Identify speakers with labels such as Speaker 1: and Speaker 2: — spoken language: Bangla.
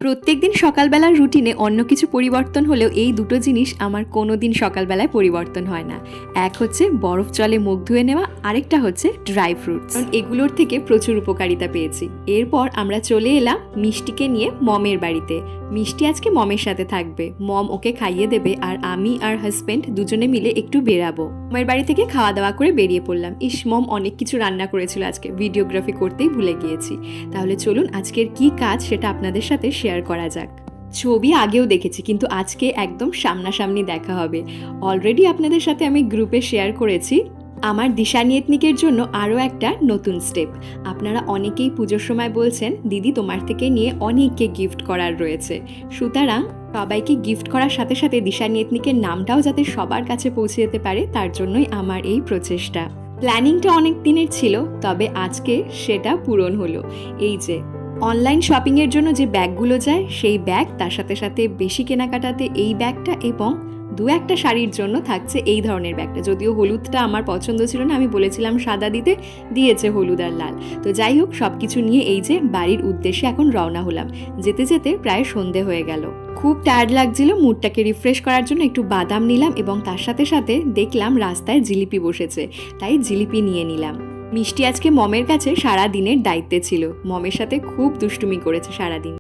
Speaker 1: প্রত্যেকদিন সকালবেলার রুটিনে অন্য কিছু পরিবর্তন হলেও এই দুটো জিনিস আমার কোনোদিন সকালবেলায় পরিবর্তন হয় না। এক হচ্ছে বরফ জলে মুখ ধুয়ে নেওয়া, আরেকটা হচ্ছে ড্রাই ফ্রুটস। কারণ এগুলোর থেকে প্রচুর উপকারিতা পেয়েছি। এরপর আমরা চলে এলাম মিষ্টিকে নিয়ে মমের বাড়িতে। মিষ্টি আজকে মমের সাথে থাকবে, মম ওকে খাইয়ে দেবে, আর আমি আর হাজব্যান্ড দুজনে মিলে একটু বেরাবো। মমের বাড়ি থেকে খাওয়া দাওয়া করে বেরিয়ে পড়লাম। মম অনেক কিছু রান্না করেছিল আজকে, ভিডিওগ্রাফি করতেই ভুলে গিয়েছি। তাহলে চলুন আজকের কি কাজ সেটা আপনাদের সাথে শেয়ার করা যাক। ছবি আগেও দেখেছি, কিন্তু আজকে একদম সামনাসামনি দেখা হবে। অলরেডি আপনাদের সাথে আমি গ্রুপে শেয়ার করেছি আমার দিশানিয়তনিকের জন্য আরও একটা নতুন স্টেপ। আপনারা অনেকেই পুজোর সময় বলছেন দিদি তোমার থেকে নিয়ে অনেককে গিফট করার রয়েছে, সুতরাং সবাইকে গিফট করার সাথে সাথে দিশানিয়তনিকের নামটাও যাতে সবার কাছে পৌঁছে যেতে পারে, তার জন্যই আমার এই প্রচেষ্টা। প্ল্যানিংটা অনেক দিনের ছিল, তবে আজকে সেটা পূরণ হলো। এই যে অনলাইন শপিংয়ের জন্য যে ব্যাগগুলো যায় সেই ব্যাগ, তার সাথে সাথে বেশি কেনাকাটাতে এই ব্যাগটা, এবং দু একটা শাড়ির জন্য থাকছে এই ধরনের ব্যাগটা। যদিও হলুদটা আমার পছন্দ ছিল না, আমি বলেছিলাম সাদা দিতে, দিয়েছে হলুদ আর লাল। তো যাই হোক, সব কিছু নিয়ে এই যে বাড়ির উদ্দেশ্যে এখন রওনা হলাম। যেতে যেতে প্রায় সন্ধে হয়ে গেল। খুব টায়ার্ড লাগছিল, মুডটাকে রিফ্রেশ করার জন্য একটু বাদাম নিলাম, এবং তার সাথে সাথে দেখলাম রাস্তায় জিলিপি বসেছে, তাই জিলিপি নিয়ে নিলাম। মিষ্টি আজকে মমের কাছে সারা দিনের দায়িত্বে ছিল, মমের সাথে খুব দুষ্টুমি করেছে সারাদিন।